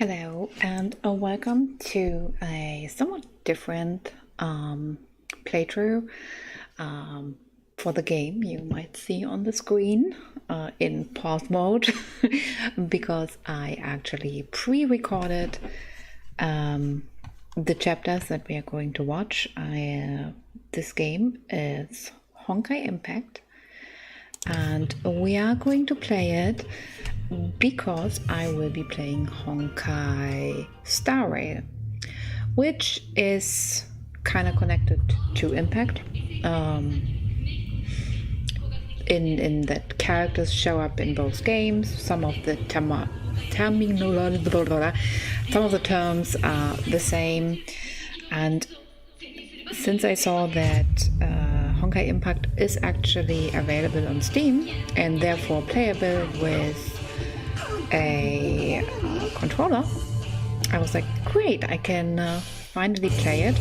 Hello, and welcome to a somewhat different playthrough for the game you might see on the screen in pause mode because I actually pre-recorded the chapters that we are going to watch. This game is Honkai Impact, and we are going to play it because I will be playing Honkai Star Rail, which is kind of connected to Impact, in that characters show up in both games. Some of the terms are the same, and since I saw that Honkai Impact is actually available on Steam and therefore playable with a controller, I was like, great, I can finally play it.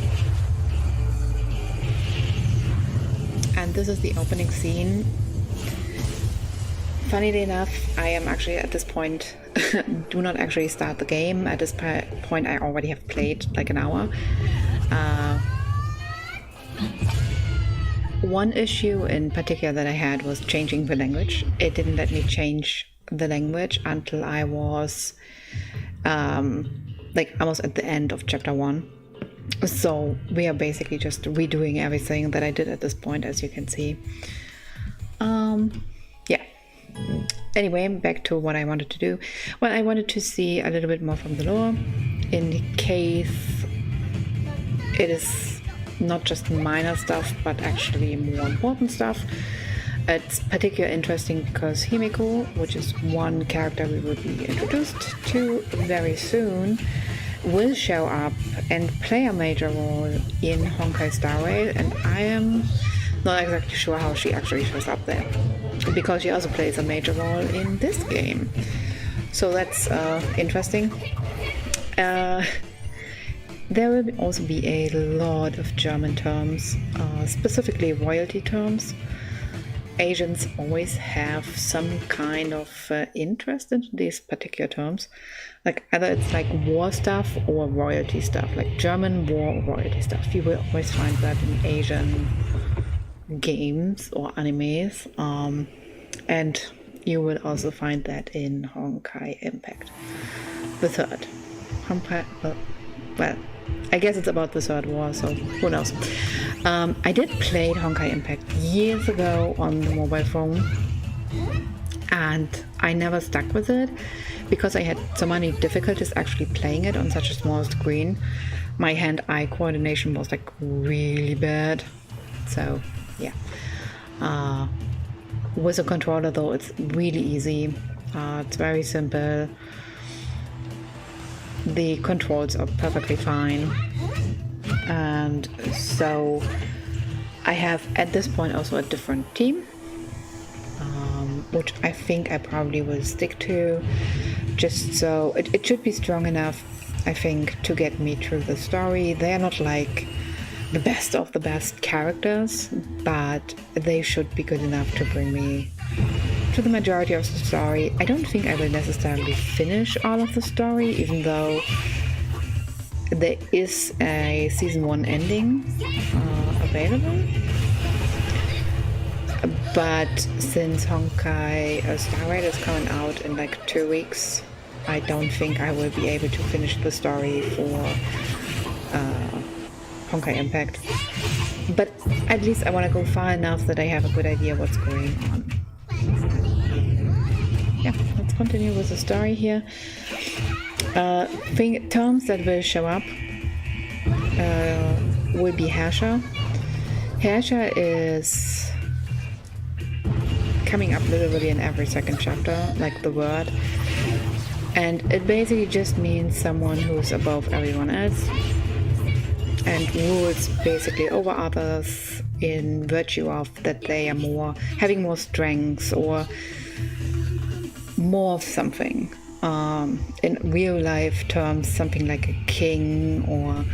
And this is the opening scene. Funnily enough, I am actually at this point do not actually start the game. At this point I already have played like an hour. One issue in particular that I had was changing the language. It didn't let me change the language until I was almost at the end of chapter 1. So we are basically just redoing everything that I did at this point, as you can see. Yeah. Anyway, back to what I wanted to do. Well, I wanted to see a little bit more from the lore, in case it is not just minor stuff, but actually more important stuff. It's particularly interesting because Himiko, which is one character we will be introduced to very soon, will show up and play a major role in Honkai Star Rail, and I am not exactly sure how she actually shows up there, because she also plays a major role in this game. So that's interesting. There will also be a lot of German terms, specifically royalty terms. Asians always have some kind of interest in these particular terms. Like either it's like war stuff or royalty stuff, like German war royalty stuff. You will always find that in Asian games or animes. And you will also find that in Honkai Impact. The third. Well, I guess it's about the third war, so who knows. I did play Honkai Impact years ago on the mobile phone, and I never stuck with it because I had so many difficulties actually playing it on such a small screen. My hand-eye coordination was like really bad. So yeah. With a controller though, it's really easy. It's very simple. The controls are perfectly fine, and so I have at this point also a different team, which I think I probably will stick to, just so it should be strong enough, I think, to get me through the story. They are not like the best of the best characters, but they should be good enough to bring me to the majority of the story. I don't think I will necessarily finish all of the story, even though there is a season 1 ending available. But since Honkai Star Rail is coming out in like 2 weeks, I don't think I will be able to finish the story for Honkai Impact. But at least I want to go far enough that I have a good idea what's going on. Yeah, let's continue with the story here. Terms that will show up will be Herrscher. Herrscher is coming up literally in every second chapter, like the word. And it basically just means someone who's above everyone else and rules basically over others in virtue of that they are having more strengths or more of something. In real life terms, something like a king or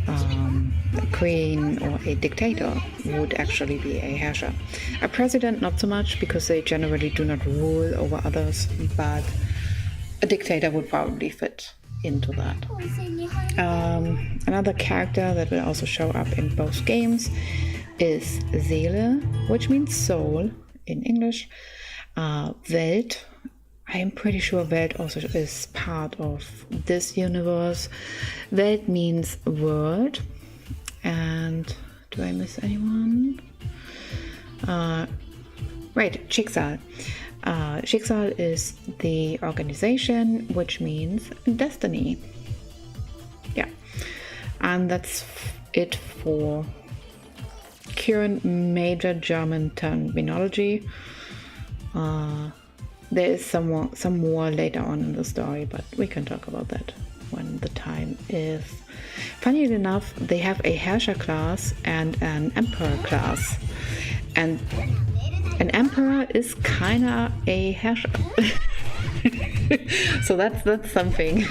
a queen or a dictator would actually be a Herrscher. A president, not so much, because they generally do not rule over others, but a dictator would probably fit into that. Another character that will also show up in both games is Seele, which means soul in English. Welt, I am pretty sure Welt also is part of this universe. Welt means world. And do I miss anyone? Right, Schicksal. Schicksal is the organization, which means destiny. Yeah, and that's it for current major German terminology. There is some more later on in the story, but we can talk about that when the time is. Funny enough, they have a Herrscher class and an Emperor class, and an Emperor is kinda a Herrscher. So that's something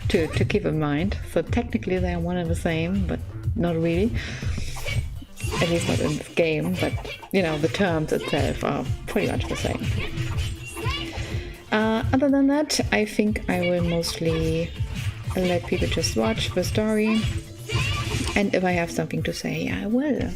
to keep in mind. So technically they are one and the same, but not really. At least not in this game, but you know, the terms itself are pretty much the same. Other than that, I think I will mostly let people just watch the story, and if I have something to say, I will.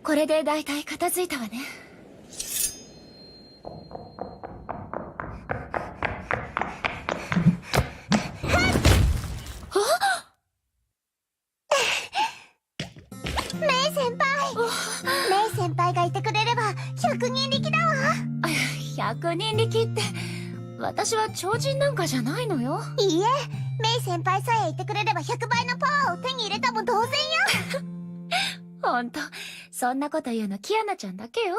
これでだいたい片付いたわね。メイ先輩がいてくれれば100人力だわ。100人力って私は超人なんかじゃないのよ。いいえ、メイ先輩さえいてくれれば100倍のパワーを手に入れたも同然よ。ほんと、そんなこと言うのキアナちゃんだけよ。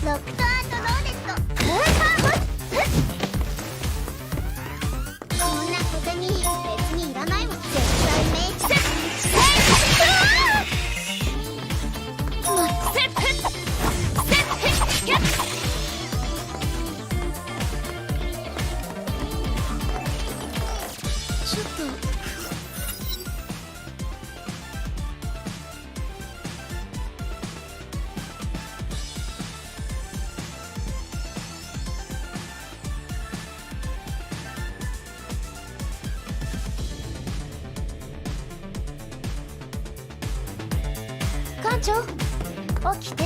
ロックとローレット。こんな小銭別にいらないもん。絶対メイちゃん。ちょっと。館長、起きて。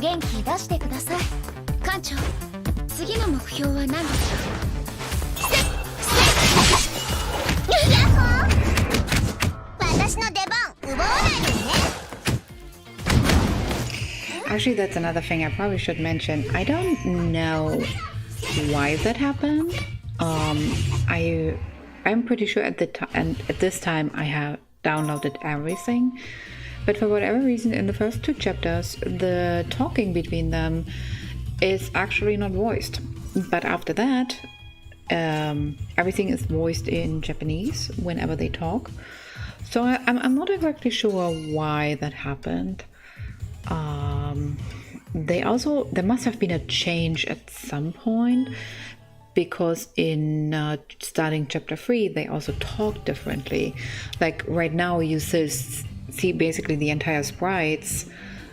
元気出してください。館長、次の目標は何ですか？ヤッホー！私の出番奪わないでね。Actually, that's another thing I probably should mention. I don't know why that happened. I'm pretty sure at this time I have downloaded everything. But for whatever reason, in the first 2 chapters, the talking between them is actually not voiced. But after that, everything is voiced in Japanese whenever they talk. So I'm not exactly sure why that happened. There must have been a change at some point, because in starting chapter 3 they also talk differently. Like right now you see basically the entire sprites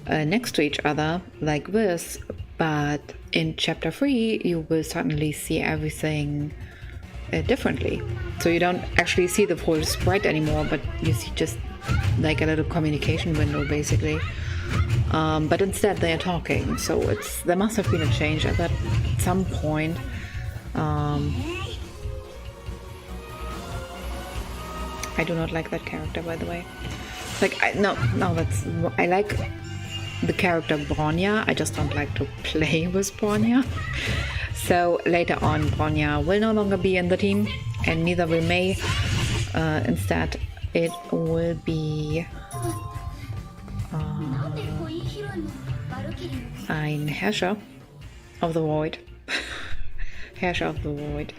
next to each other like this, but in chapter 3 you will suddenly see everything differently. So you don't actually see the full sprite anymore, but you see just like a little communication window basically. But instead they are talking, so there must have been a change at some point. I do not like that character, by the way. Like, I like the character Bronya. I just don't like to play with Bronya. So later on, Bronya will no longer be in the team, and neither will Mei. Instead, it will be ein Herrscher of the Void. Herrscher of the Void.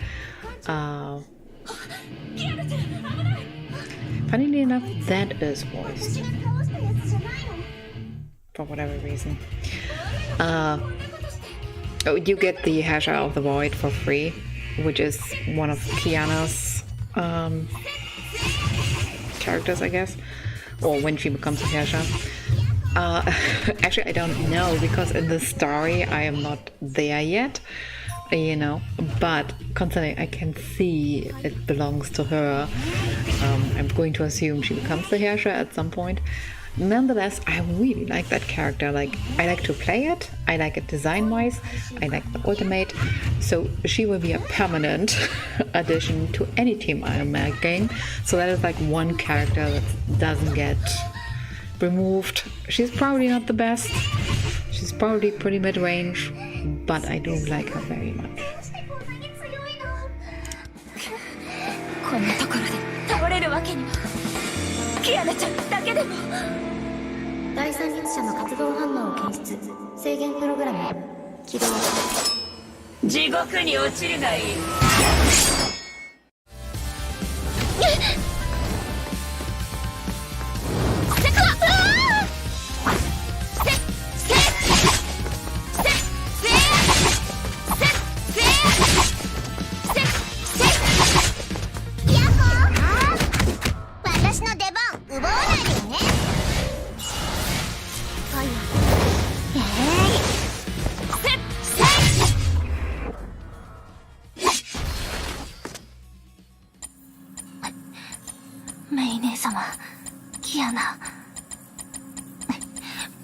Funnily enough, that is voiced. For whatever reason. You get the Herrscher of the Void for free, which is one of Kiana's characters, I guess. Or when she becomes a Herrscher. Actually, I don't know, because in the story I am not there yet, you know, but considering I can see it belongs to her, I'm going to assume she becomes the Herrscher at some point. Nonetheless, I really like that character. Like, I like to play it, I like it design-wise, I like the ultimate, so she will be a permanent addition to any team I am making. So that is like one character that doesn't get removed. She's probably not the best, she's probably pretty mid-range, but I do like her very much. こんなところで倒れるわけには。キアナちゃんだけでも。第三律者の活動反応を検出。制限プログラム起動。地獄に落ちるがいい。メイ姉様、キアナ。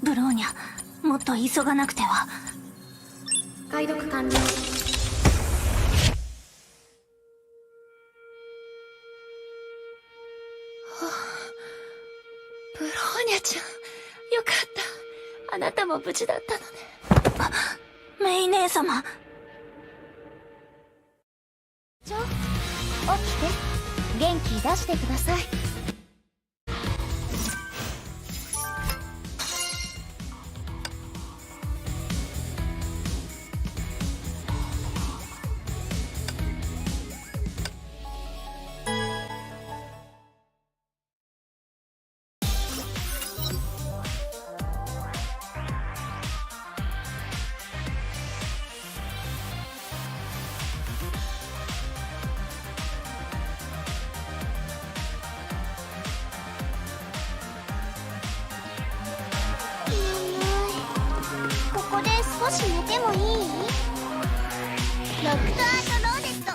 ブローニャ、もっと急がなくては。解読完了。ブローニャちゃん、よかった。あなたも無事だったのね。メイ姉様。起きて、元気出してください。少し寝てもいい？ロックアートローデット。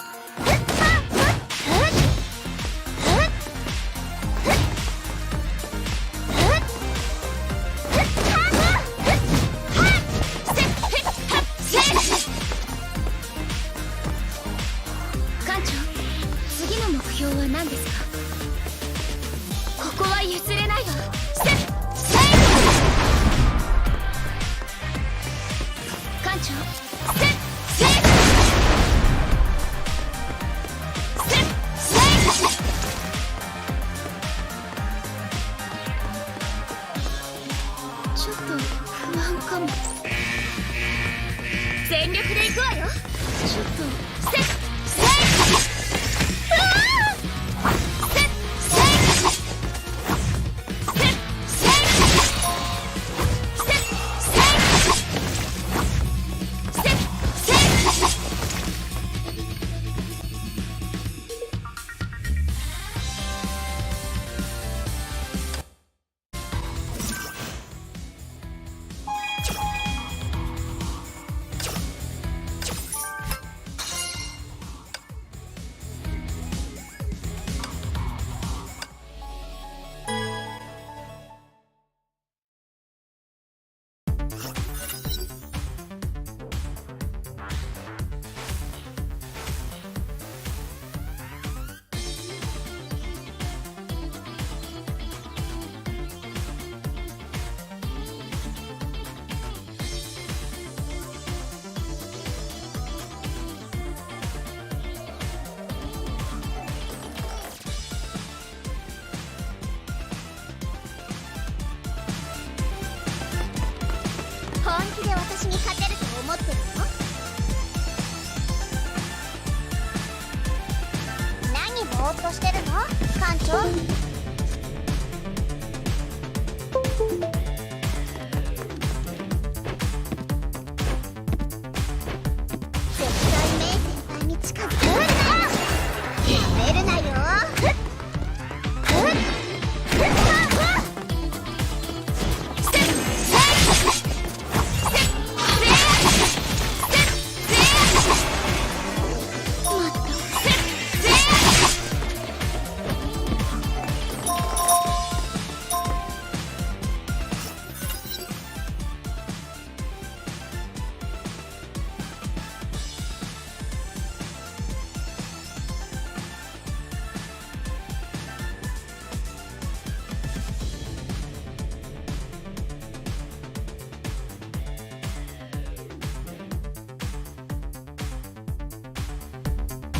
艦長、次の目標は何ですか？ここは譲れないわ。ちょっと不安かも。全力で行くわよ。ちょっとセッ気で私に勝てると思ってるの？何ぼーっとしてるの艦長？絶対メイ先輩に近づくな！やめるなよ！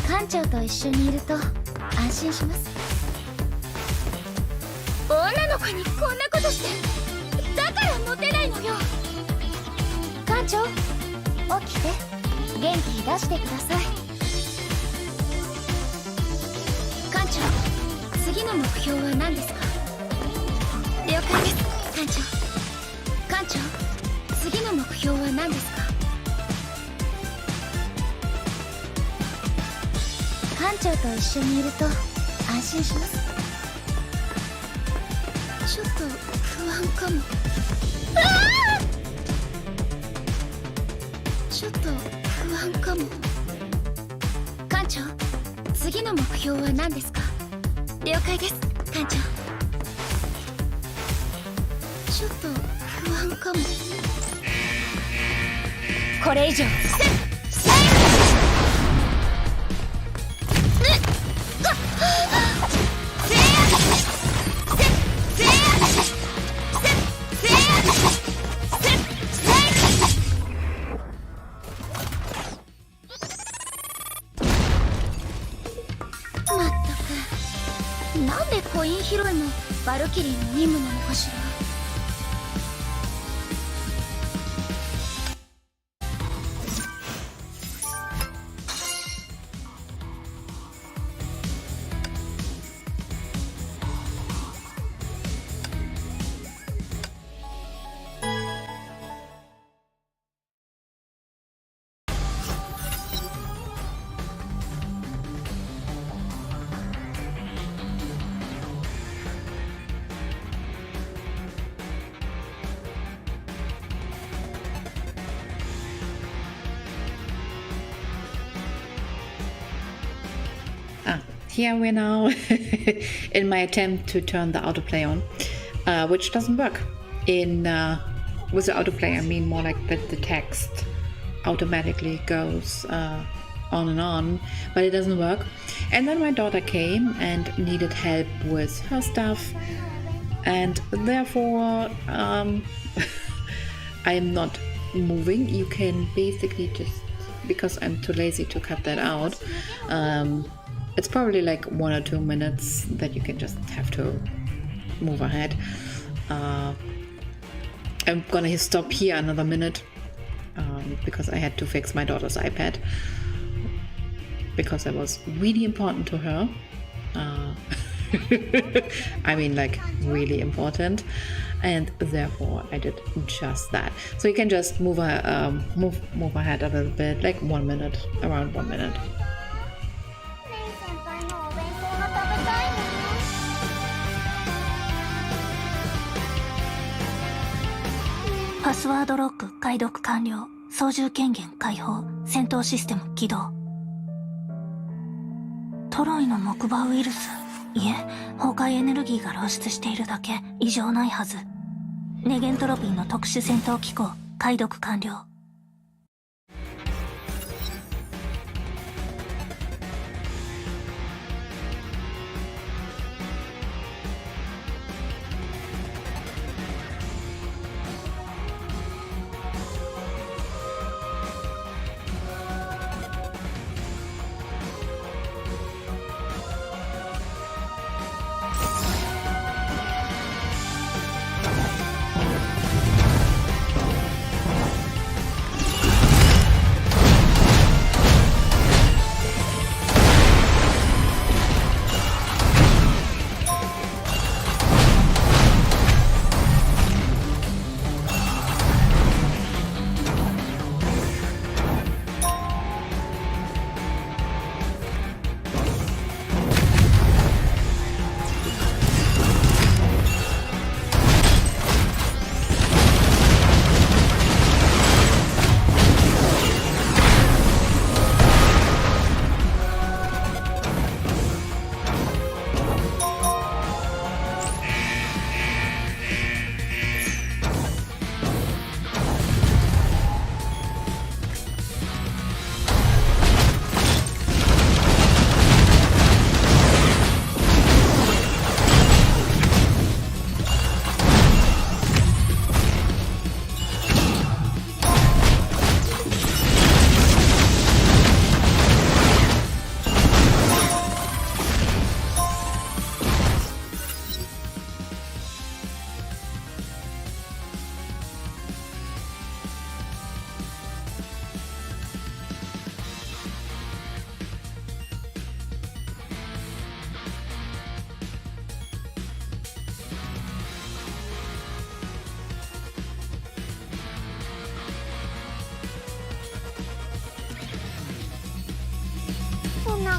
艦長と一緒にいると安心します。女の子にこんなことしてだからモテないのよ。艦長起きて元気出してください。艦長次の目標は何ですか？了解です。艦長艦長次の目標は何ですか？艦長と一緒にいると安心します。ちょっと不安かも。ちょっと不安かも。艦長次の目標は何ですか？了解です。艦長ちょっと不安かも。これ以上なんでコイン拾いもバルキリーの任務なのかしら。Here we're now in my attempt to turn the autoplay on, which doesn't work. With the autoplay, I mean more like that the text automatically goes on and on, but it doesn't work. And then my daughter came and needed help with her stuff, and therefore I am not moving. You can basically just, because I'm too lazy to cut that out, it's probably like 1 or 2 minutes that you can just have to move ahead. I'm gonna stop here another minute because I had to fix my daughter's iPad because that was really important to her. I mean, like, really important, and therefore I did just that. So you can just move ahead a little bit, like 1 minute, around 1 minute. パスワードロック解読完了。操縦権限解放。戦闘システム起動。トロイの木馬ウイルス。いえ、崩壊エネルギーが漏出しているだけ。異常ないはず。ネゲントロピーの特殊戦闘機構解読完了。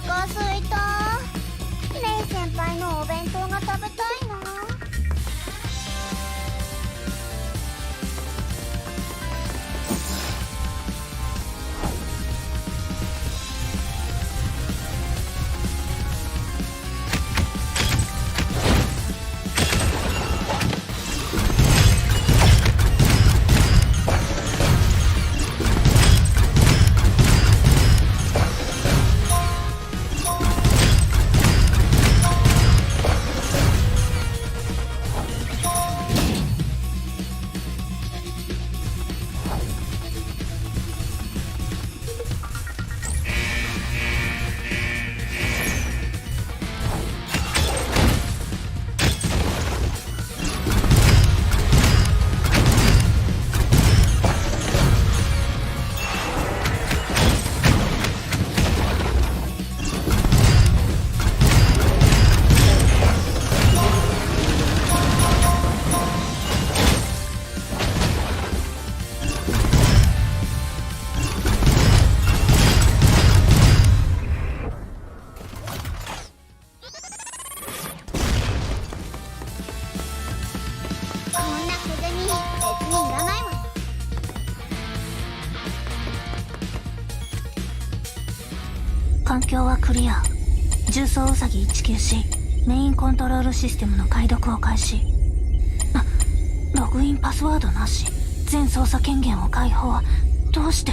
腹すいた。レイ先輩のお弁当が食べたいな。環境はクリア。重装ウサギ194メインコントロールシステムの解読を開始。ログインパスワードなし。全操作権限を解放。どうして？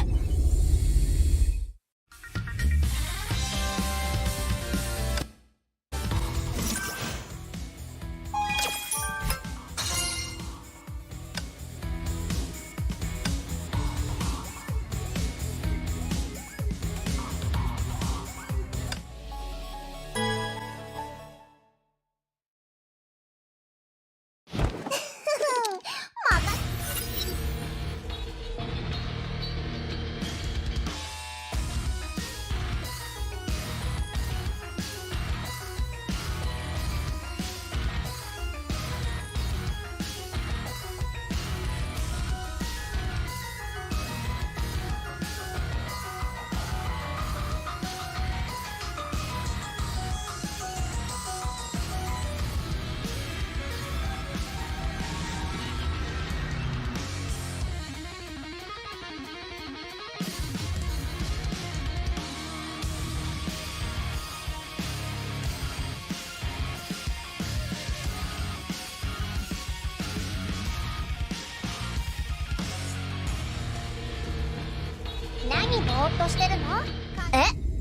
何ぼーっとしてるの？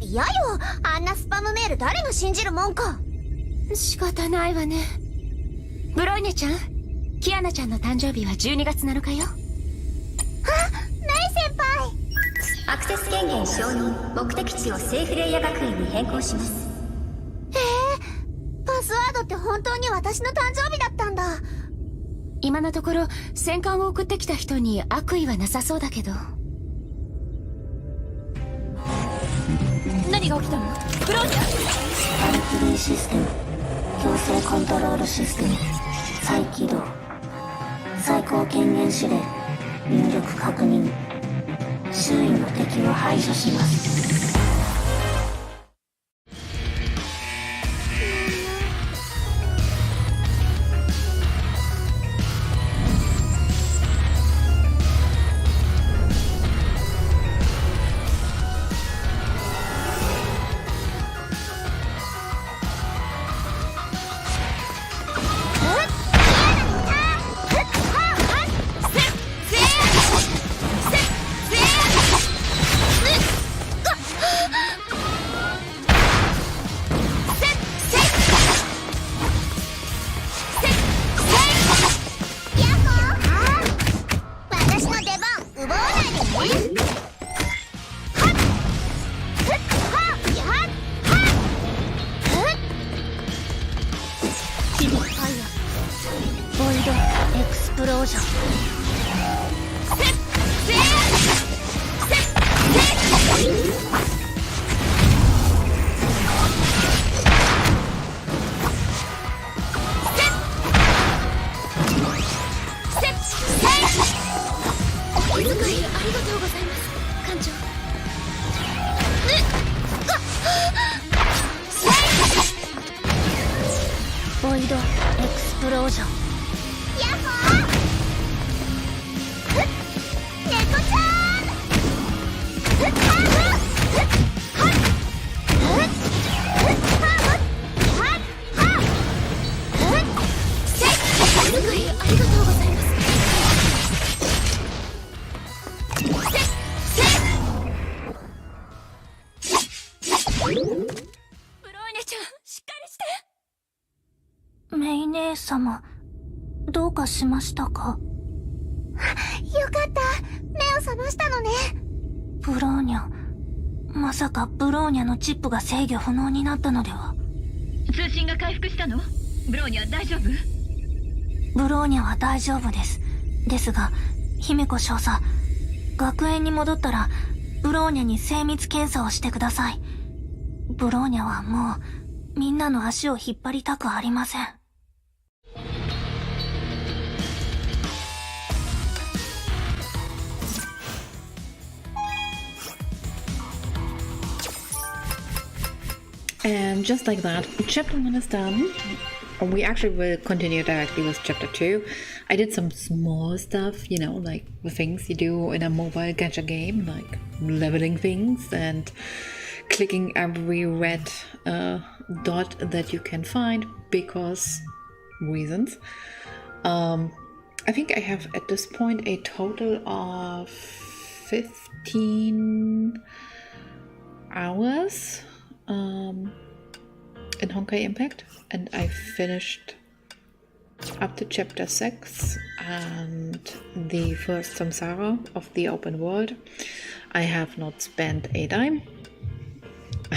嫌よ。あんなスパムメール誰が信じるもんか。仕方ないわね。ブロイネちゃん、キアナちゃんの誕生日は12月7日よ。レイ先輩。アクセス権限承認。目的地をセーフレイヤ学院に変更します。パスワードって本当に私の誕生日だったんだ。今のところ戦艦を送ってきた人に悪意はなさそうだけど。何が起きたの？ブローニャ？アルフリーシステム強制コントロールシステム再起動。最高権限指令入力確認。周囲の敵を排除します。レイドエクスプロージョン。ヤッホー。ふっ猫ちゃん。ふっハーブ。ふっはっ。ふっふっハーブ。はっはっ。ふっせっ。すごいありがとうございます。せっせっ。ブローニャちゃん、しっかりして。メイ姉様、どうかしましたか？よかった。目を覚ましたのね。ブローニャ、まさかブローニャのチップが制御不能になったのでは？通信が回復したの？ブローニャ大丈夫？ブローニャは大丈夫です。ですが、姫子少佐、学園に戻ったら、ブローニャに精密検査をしてください。ブローニャはもう、みんなの足を引っ張りたくありません。And just like that, chapter 1 is done. We actually will continue directly with chapter 2. I did some small stuff, you know, like the things you do in a mobile gacha game, like leveling things and clicking every red dot that you can find because reasons. I think I have at this point a total of 15 hours in Honkai Impact, and I finished up to chapter 6 and the first samsara of the open world. I have not spent a dime.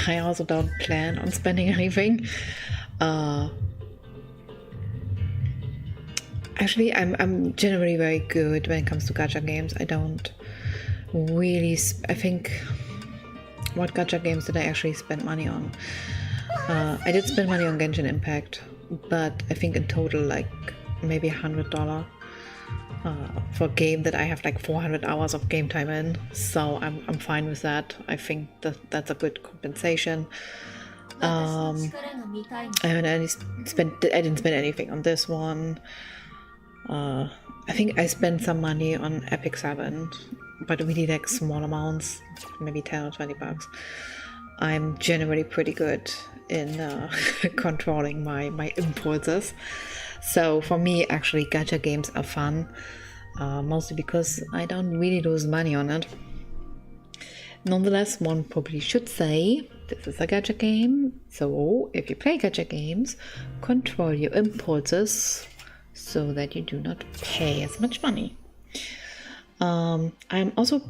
I also don't plan on spending anything. Actually, I'm generally very good when it comes to gacha games. I don't really. I think, what gacha games did I actually spend money on? I did spend money on Genshin Impact, but I think in total like maybe $100 for a game that I have like 400 hours of game time in. So I'm fine with that. I think that's a good compensation. I didn't spend anything on this one. I think I spent some money on Epic 7, but really like small amounts, maybe 10 or 20 bucks. I'm generally pretty good in controlling my impulses. So for me, actually, gacha games are fun, mostly because I don't really lose money on it. Nonetheless, one probably should say this is a gacha game, so if you play gacha games, control your impulses so that you do not pay as much money. I'm also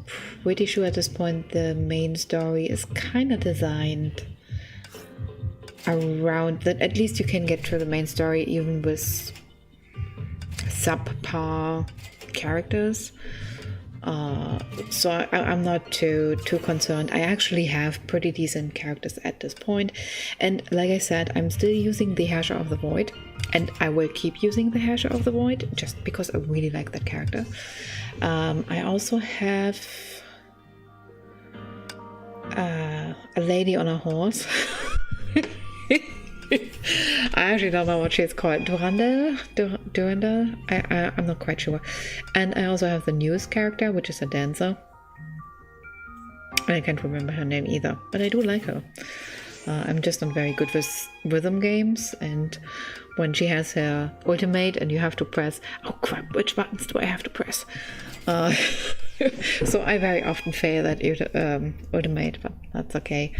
pretty sure at this point the main story is kind of designed around that. At least you can get through the main story even with subpar characters. So I'm not too concerned. I actually have pretty decent characters at this point, and like I said, I'm still using the Herrscher of the Void, and I will keep using the Herrscher of the Void just because I really like that character. I also have a lady on a horse. I actually don't know what she's called. Durandal? I'm not quite sure. And I also have the newest character, which is a dancer. And I can't remember her name either, but I do like her. I'm just not very good with rhythm games, and when she has her ultimate and you have to press, oh crap, which buttons do I have to press? So I very often fail that ultimate, but that's okay.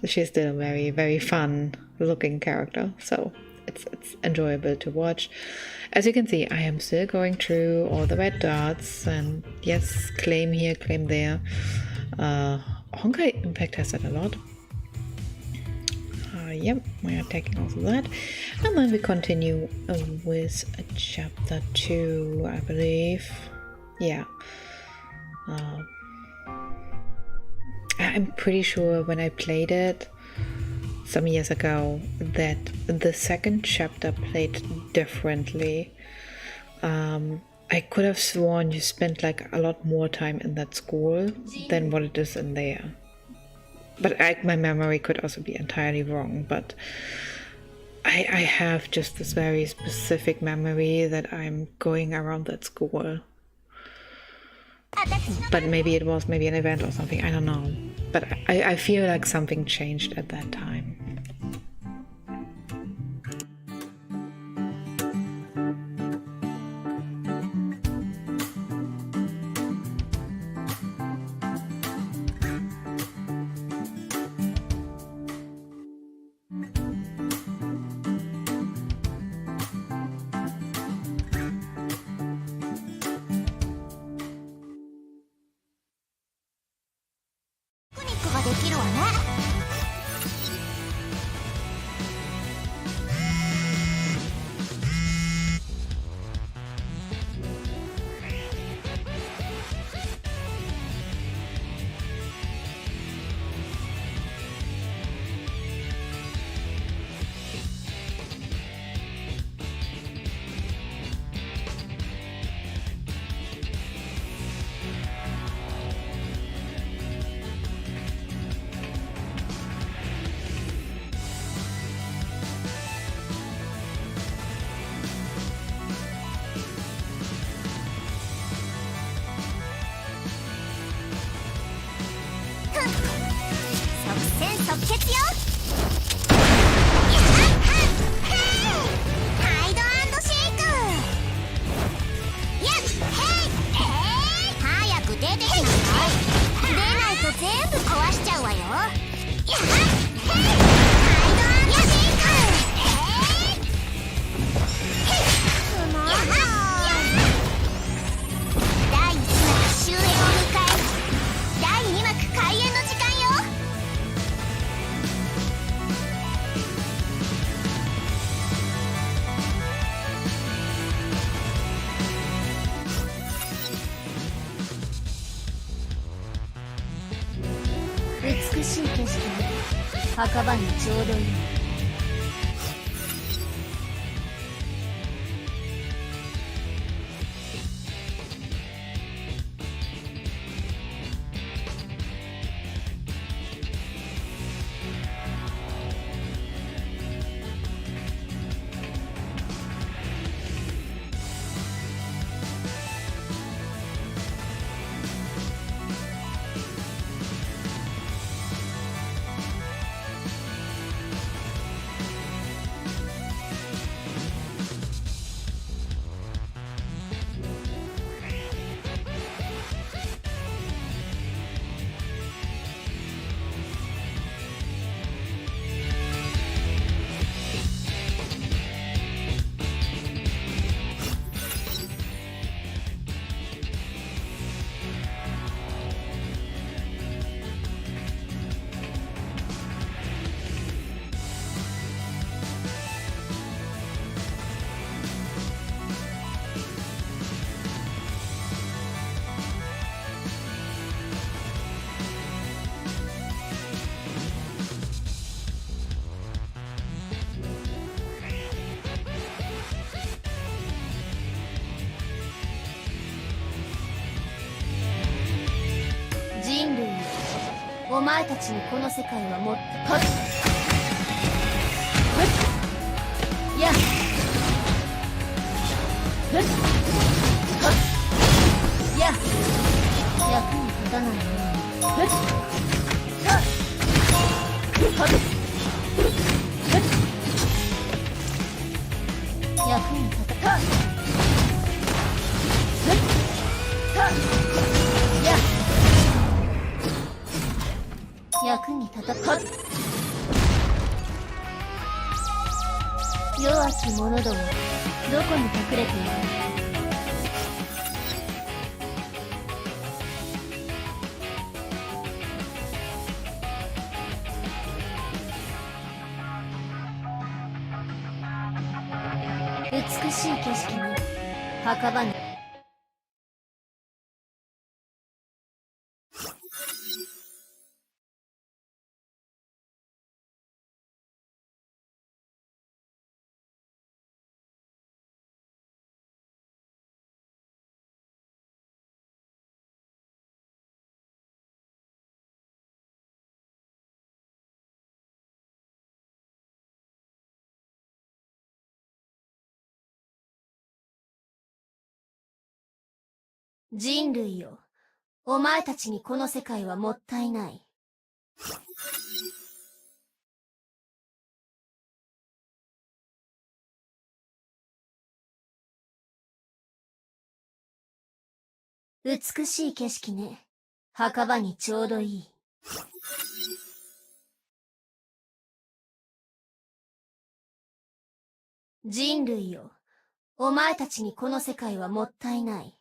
She's still a very, very fun looking character, so it's enjoyable to watch. As you can see, I am still going through all the red dots, and yes, claim here, claim there. Honkai Impact has that a lot. Yep, we are taking also that, and then we continue with chapter 2, I believe. Yeah. I'm pretty sure when I played it some years ago that the second chapter played differently. I could have sworn you spent like a lot more time in that school than what it is in there. But my memory could also be entirely wrong, but I have just this very specific memory that I'm going around that school. But maybe it was maybe an event or something, I don't know. But I feel like something changed at that time.美しい景色に墓場にちょうどいい。人類よ、お前たちにこの世界はもっとはっやっふっはっやっ役に立たないようにふっはっはっふっ役に立たはっふっはっやっ役に立たはっ弱き者どもどこに隠れている。美しい景色に墓場に人類よ、お前たちにこの世界はもったいない。美しい景色ね。墓場にちょうどいい。人類よ、お前たちにこの世界はもったいない。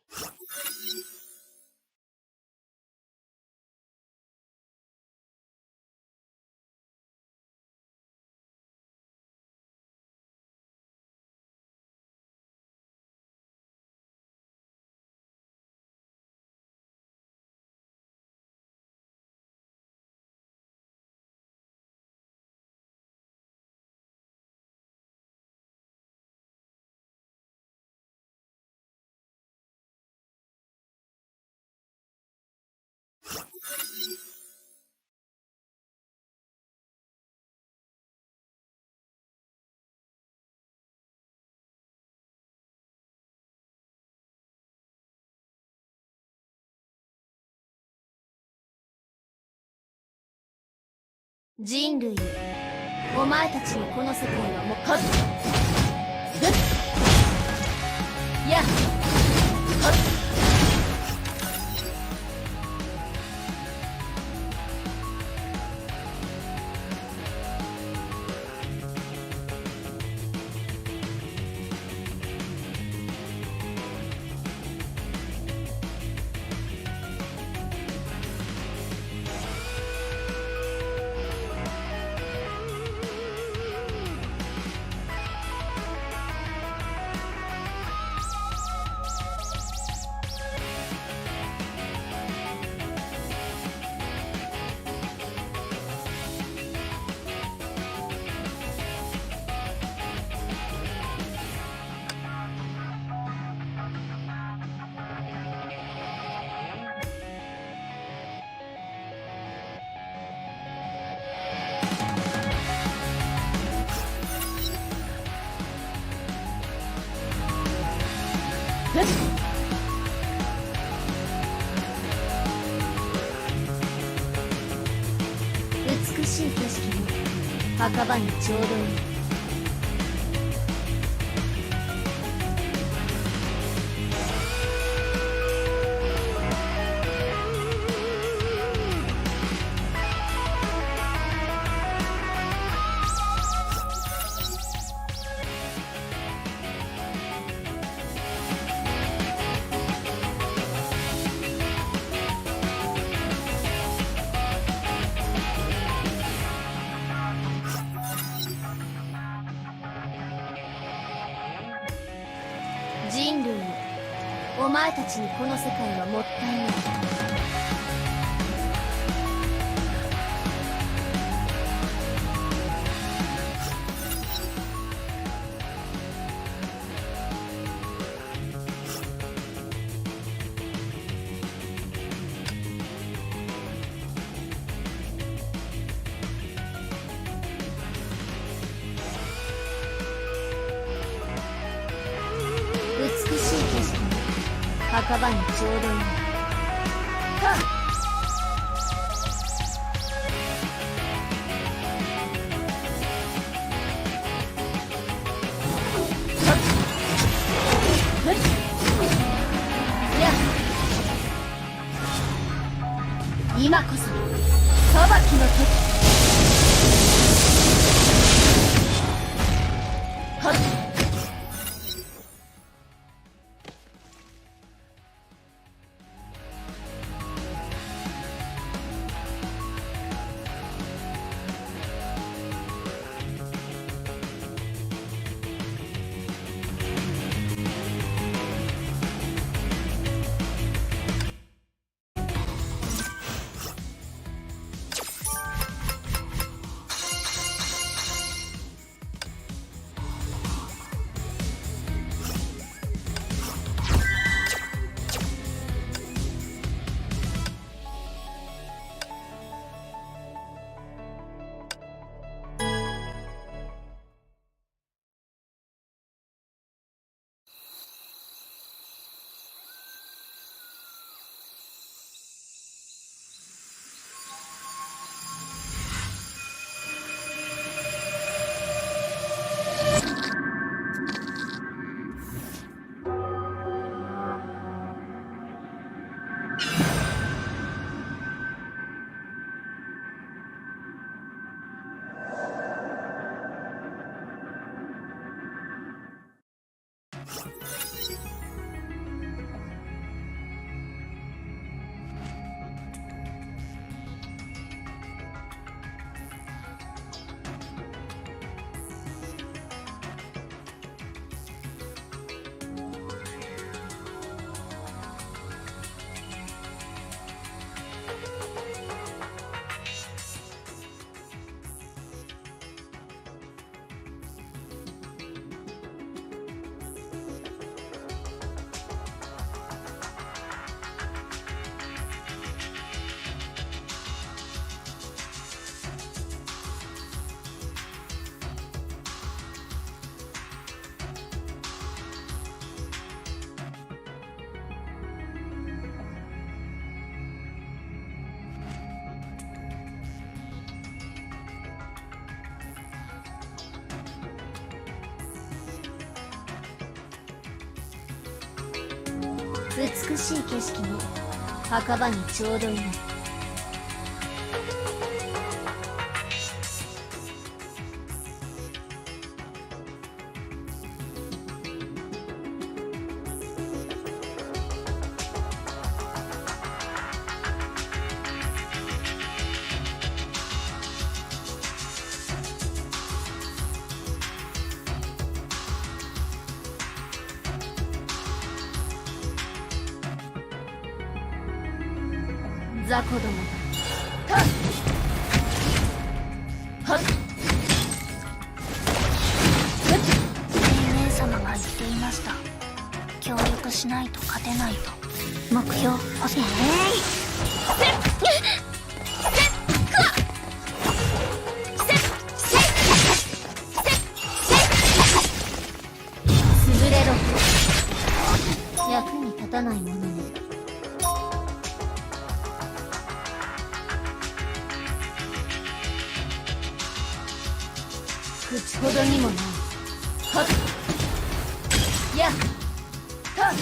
人類よ、お前たちにこの世界はもうはっやっはっ美しい景色ね。墓場にちょうどいい。人類よ、お前たちにこの世界はもったいない。美しい景色ね。墓場にちょうどいい。はっ今こそ裁きの時。はっ美しい景色ね。墓場にちょうどいい。雑魚どもだ。英霊様が言っていました。協力しないと勝てないと。目標欲しい。潰れろ。役に立たないものね。口ほどにもない。はっやっはっ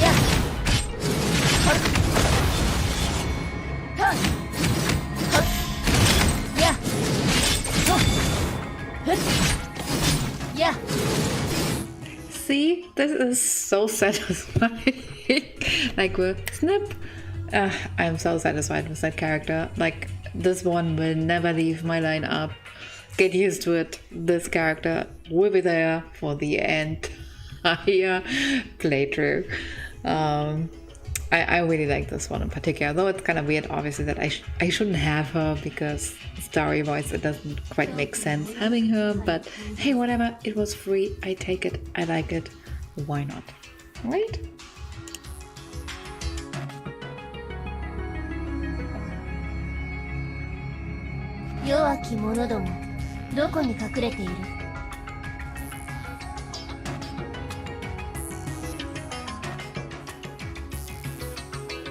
やっはっはっはっやっほっふっやっ。 See, this is so satisfying. Like with Snip, I'm so satisfied with that character. Like, this one will never leave my lineup. Get used to it. This character will be there for the entire playthrough. I really like this one in particular, though it's kind of weird, obviously, that I shouldn't have her because story-wise it doesn't quite make sense having her, but hey, whatever, it was free, I take it, I like it, why not, right? 弱き者ども、どこに隠れている？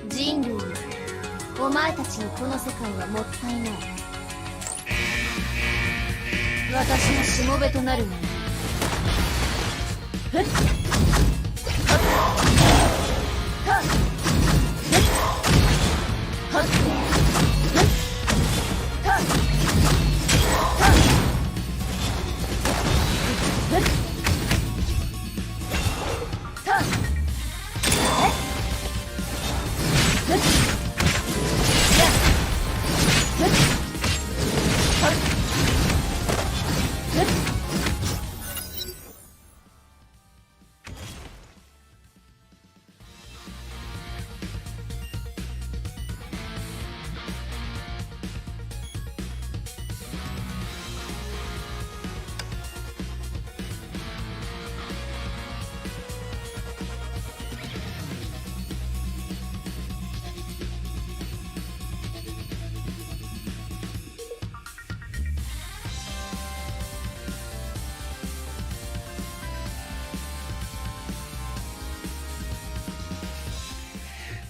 人類よ、お前たちにこの世界はもったいない。私のしもべとなるがいい。ふっはっはっはっはっ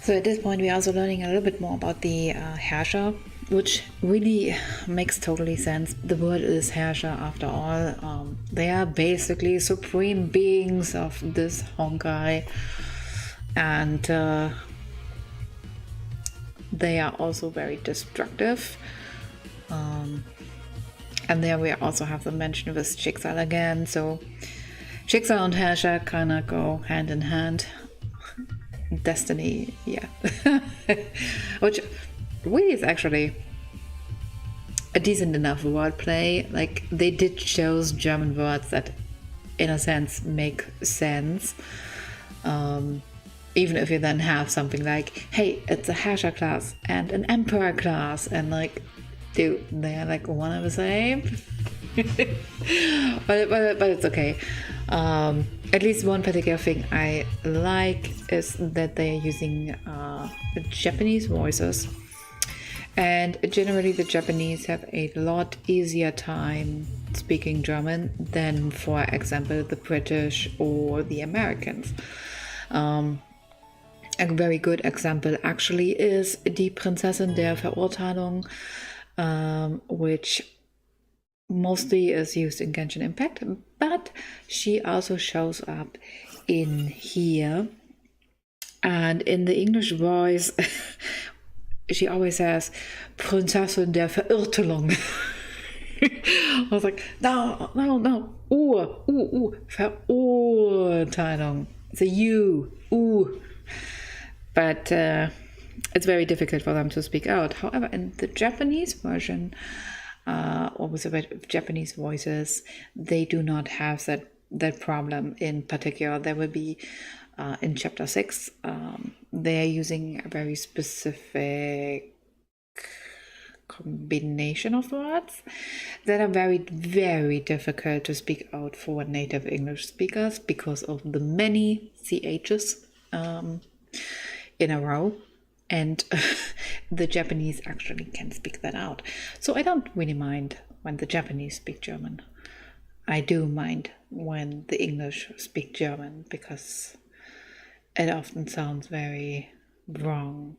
So at this point we're also learning a little bit more about the Herrscher, which really makes totally sense. The word is Herrscher after all. They are basically supreme beings of this Honkai, and they are also very destructive. And there we also have the mention of this Schicksal again. So Schicksal and Herrscher kind of go hand in hand. Destiny, yeah. Which really is actually a decent enough wordplay. Like, they did choose German words that in a sense make sense, even if you then have something like, hey, it's a Herrscher class and an Emperor class, and like, dude, they're like one and the same. but it's okay. At least one particular thing I like is that they are using Japanese voices, and generally the Japanese have a lot easier time speaking German than, for example, the British or the Americans. A very good example actually is Die Prinzessin der Verurteilung, which mostly is used in Genshin Impact, but she also shows up in here. And in the English voice, she always says, Prinzessin der Verirrtelung. I was like, no. Verurteilung. It's a U. But it's very difficult for them to speak out. However, in the Japanese version, or with the Japanese voices, they do not have that problem in particular. There will be, in chapter 6, they are using a very specific combination of words that are very, very difficult to speak out for native English speakers because of the many CHs in a row, and the Japanese actually can speak that out. So I don't really mind when the Japanese speak German. I do mind when the English speak German because it often sounds very wrong.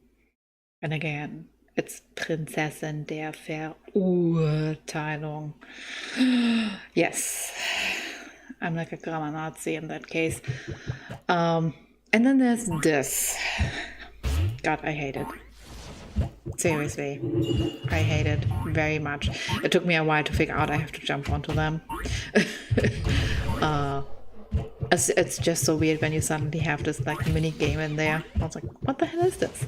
And again, it's Prinzessin der Verurteilung. Yes, I'm like a grammar Nazi in that case. And then there's this. God, I hate it. Seriously, I hate it very much. It took me a while to figure out I have to jump onto them. It's just so weird when you suddenly have this like mini game in there. I was like, what the hell is this?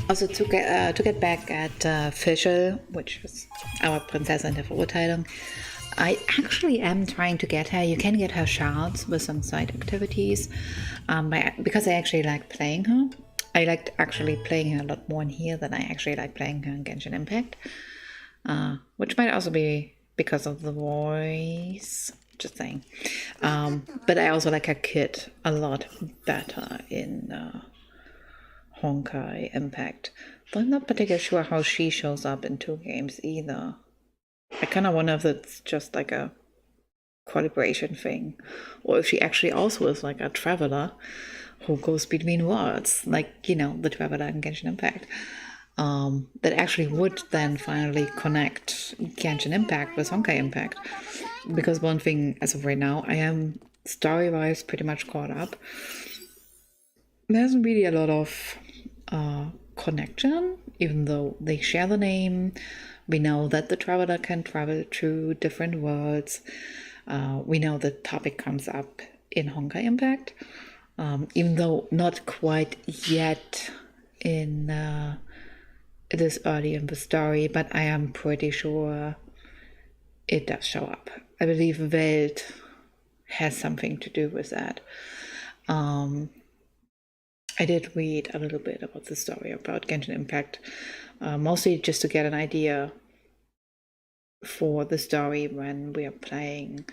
Also to get back at Fischl, which is our Prinzessin der Verurteilung, I actually am trying to get her. You can get her shards with some side activities, because I actually like playing her. I liked actually playing her a lot more in here than I actually like playing her in Genshin Impact, which might also be because of the voice. Just saying. But I also like her kit a lot better in Honkai Impact. Though I'm not particularly sure how she shows up in 2 games either. I kind of wonder if it's just like a calibration thing, or if she actually also is like a traveler who goes between worlds, like, you know, the traveler in Genshin Impact. That actually would then finally connect Genshin Impact with Honkai Impact. Because one thing, as of right now, I am story-wise pretty much caught up. There isn't really a lot of connection, even though they share the name. We know that the traveler can travel through different worlds. We know the topic comes up in Honkai Impact, even though not quite yet in it is early in the story, but I am pretty sure it does show up. I believe Welt has something to do with that. I did read a little bit about the story about Genshin Impact, mostly just to get an idea for the story when we are playing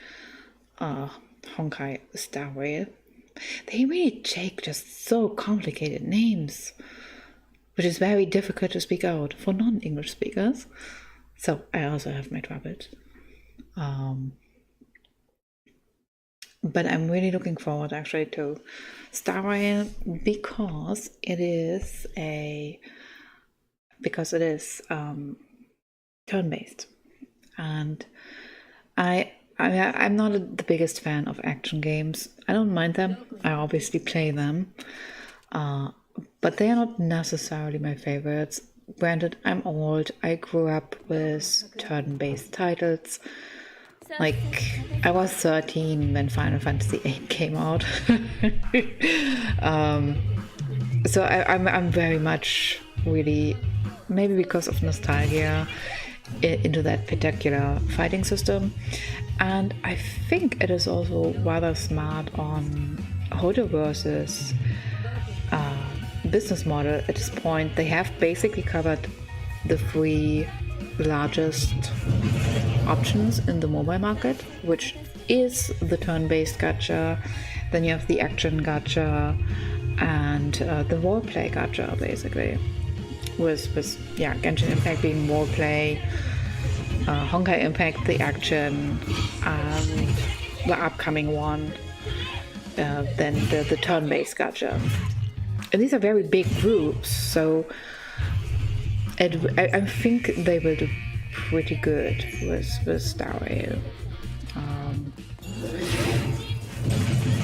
Honkai Star Rail. They really take just so complicated names, which is very difficult to speak out for non-English speakers. So I also have my troubles. But I'm really looking forward actually to Star Rail because it is turn-based, and I'm not the biggest fan of action games. I don't mind them. I obviously play them, but they are not necessarily my favorites. Granted, I'm old. I grew up with turn-based titles. Like, I was 13 when Final Fantasy VIII came out. So I'm very much really, maybe because of nostalgia, into that particular fighting system. And I think it is also rather smart on Hojoverse's business model at this point. They have basically covered the three largest options in the mobile market, which is the turn-based gacha, then you have the action gacha, and the roleplay gacha, basically. With Genshin Impact being roleplay, Honkai Impact the action, and the upcoming one, then the turn-based gacha. And these are very big groups, so I think they will do pretty good with Star Rail.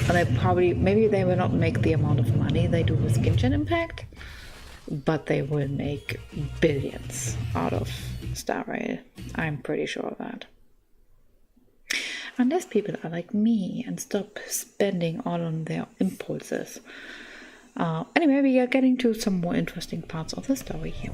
And maybe they will not make the amount of money they do with Genshin Impact, but they will make billions out of Star Rail. I'm pretty sure of that. Unless people are like me and stop spending all on their impulses. Anyway, we are getting to some more interesting parts of the story here.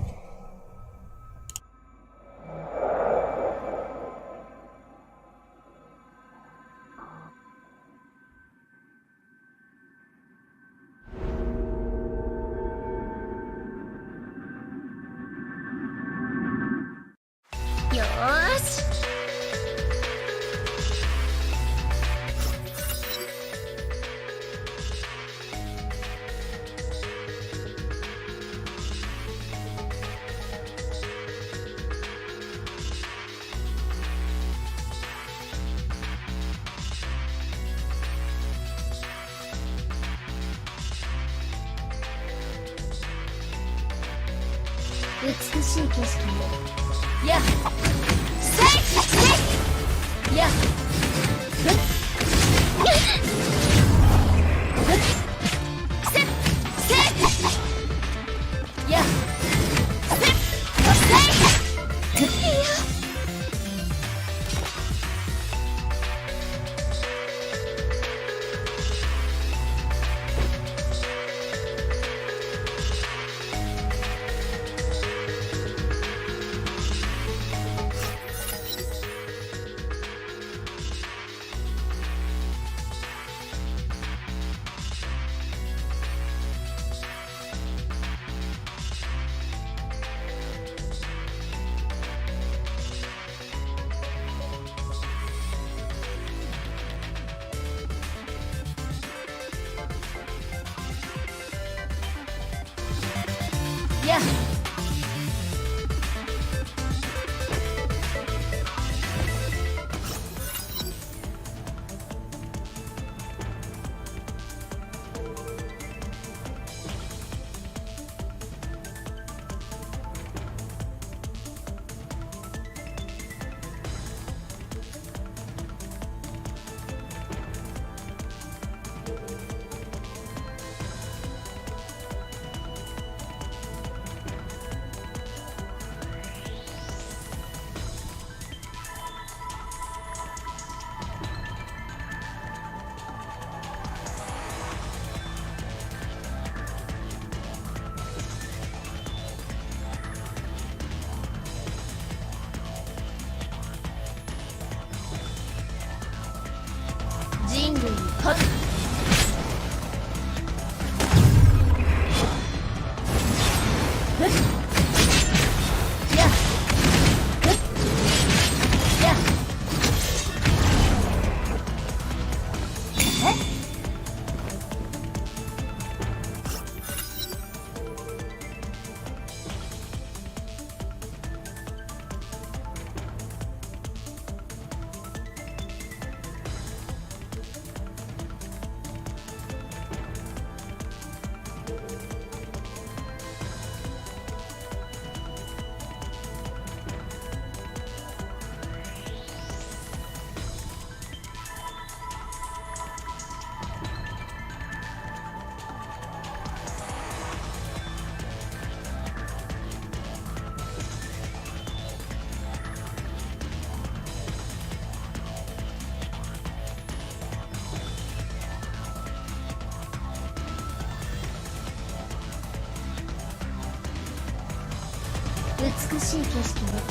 美しい景色ね。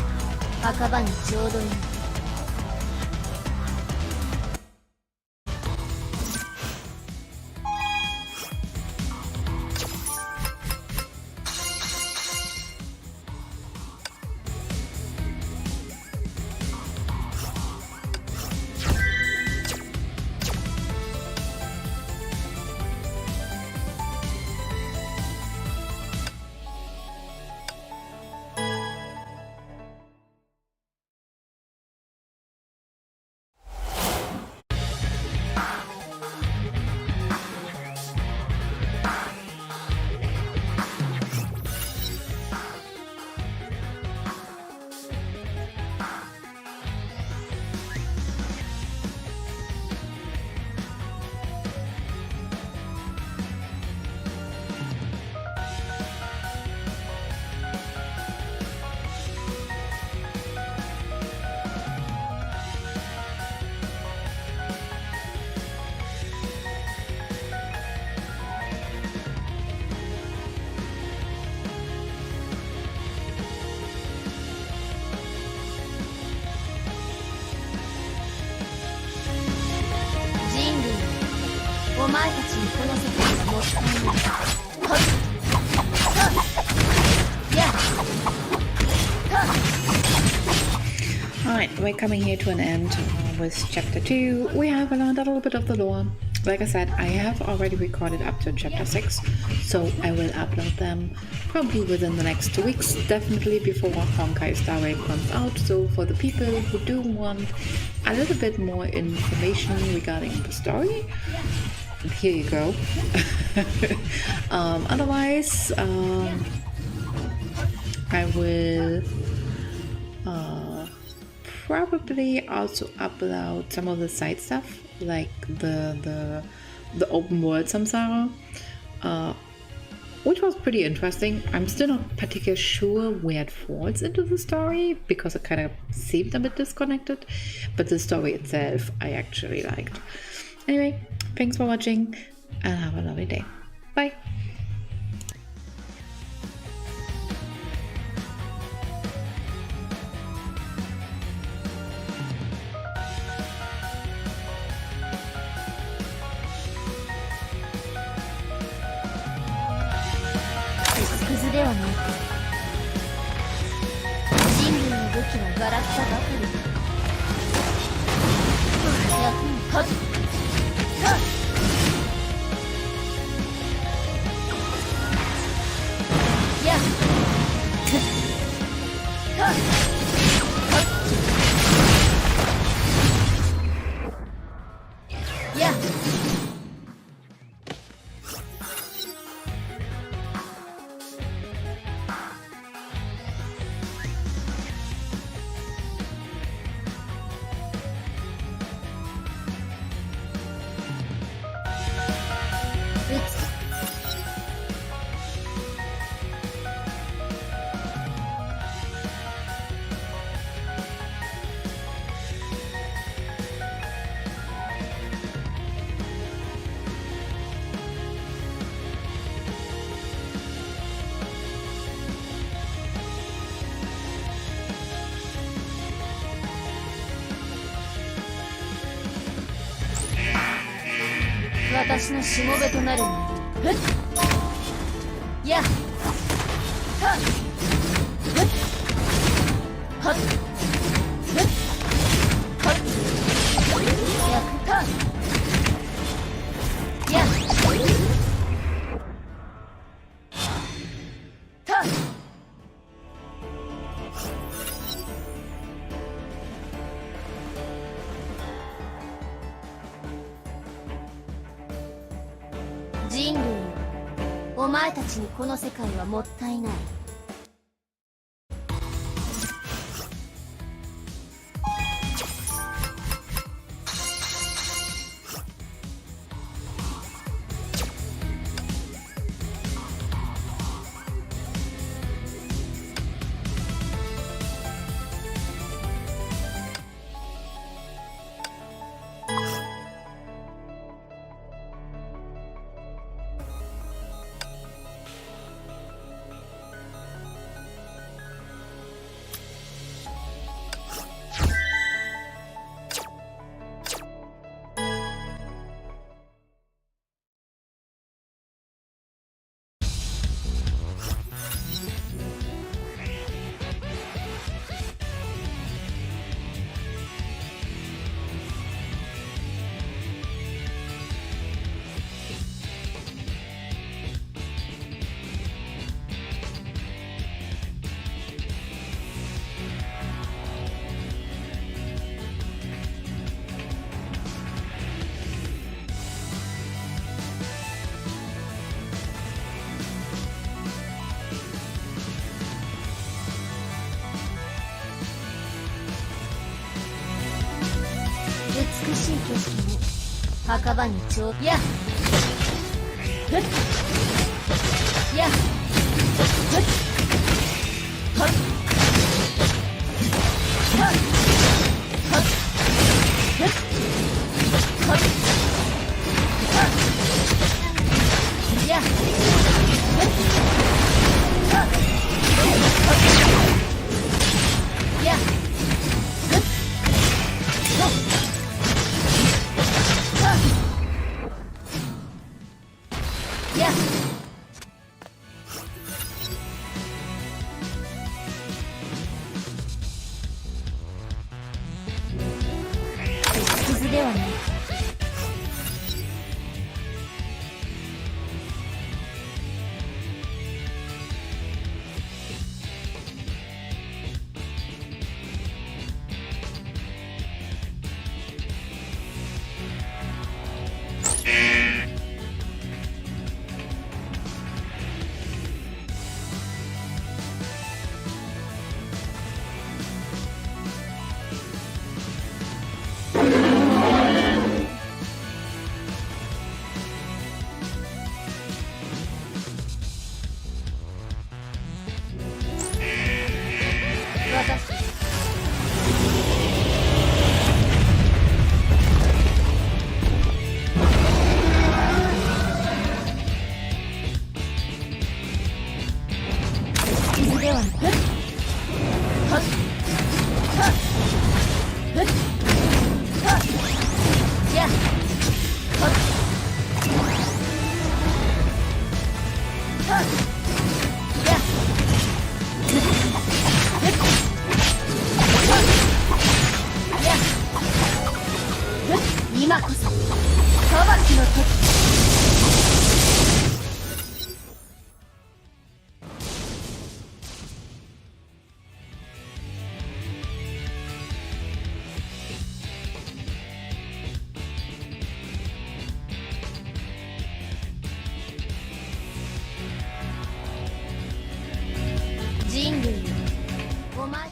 墓場にちょうどいい。お前たちにこの世界がもったいない。はっやっ Alright, we're coming here to an end with chapter 2. We have learned a little bit of the lore. Like I said, I have already recorded up to chapter 6, so I will upload them probably within the next 2 weeks, definitely before Honkai Star Rail comes out. So for the people who do want a little bit more information regarding the story, here you go. Otherwise, I will probably also upload some of the side stuff, like the open world samsara, which was pretty interesting. I'm still not particularly sure where it falls into the story because it kind of seemed a bit disconnected, but the story itself I actually liked. Anyway, thanks for watching and have a lovely day. Bye!ではなく、人類の武器はガラクタばかりだ。役に立つ。やっやっ私のしもべとなるのだ。やっはっはっはっやっやっ人類、お前たちにこの世界はもったいない。美しい景色ね。墓場にやっふっやっふっはっはっはっふっはっはっやっふっはっはっやっふっはっやっ傷ではない。私傷ではない。ふっはっはっふっはっやっはっはっやっふっふっはっやっふっ今こそ裁きの時。人類よ、お前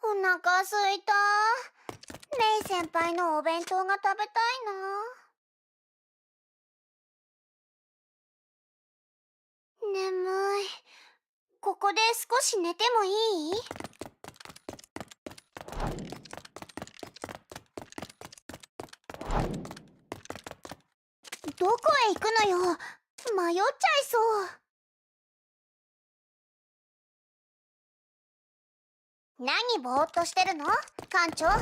お腹すいた。レイ先輩のお弁当が食べたいな。眠い。ここで少し寝てもいい？どこへ行くのよ。迷っちゃいそう。何ぼーっとしてるの？館長。ヤッ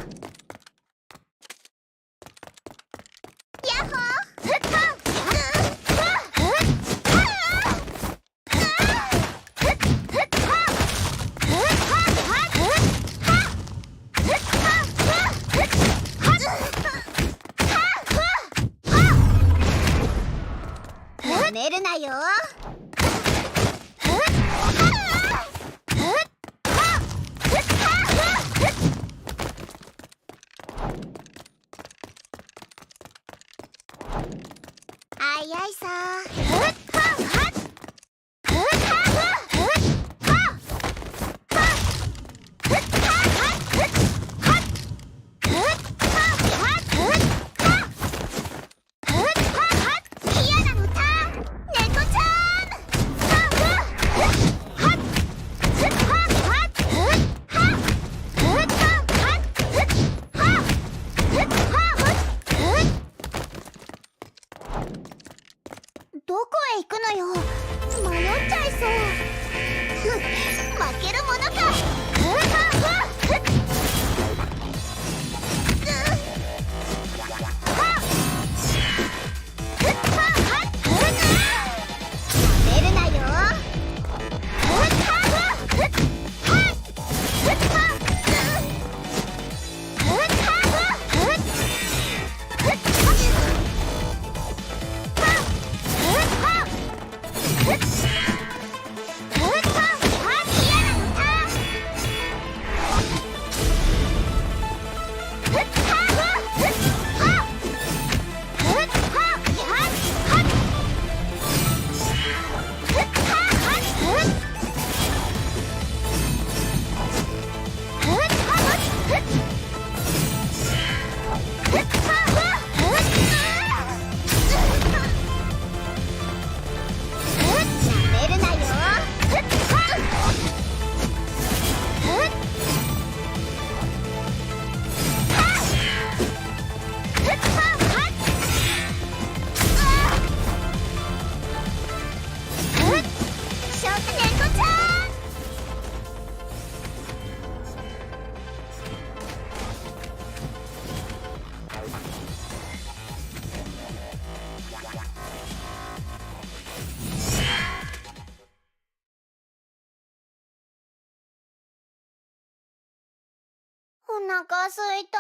ホー！ふっと！寝るなよ。あいあいさよ。迷っちゃいそう。負けるものか。食べるなよ。お腹すいた。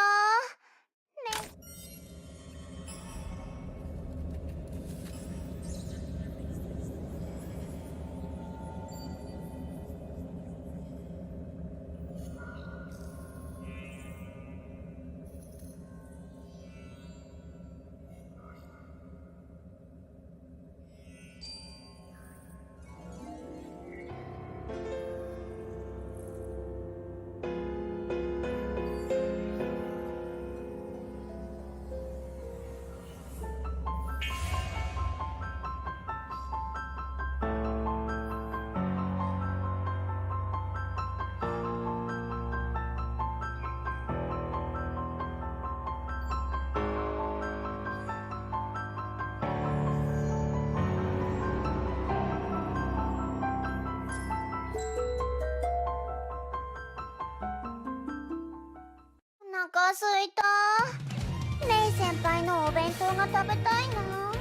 お腹すいた。レイ先輩のお弁当が食べたいな。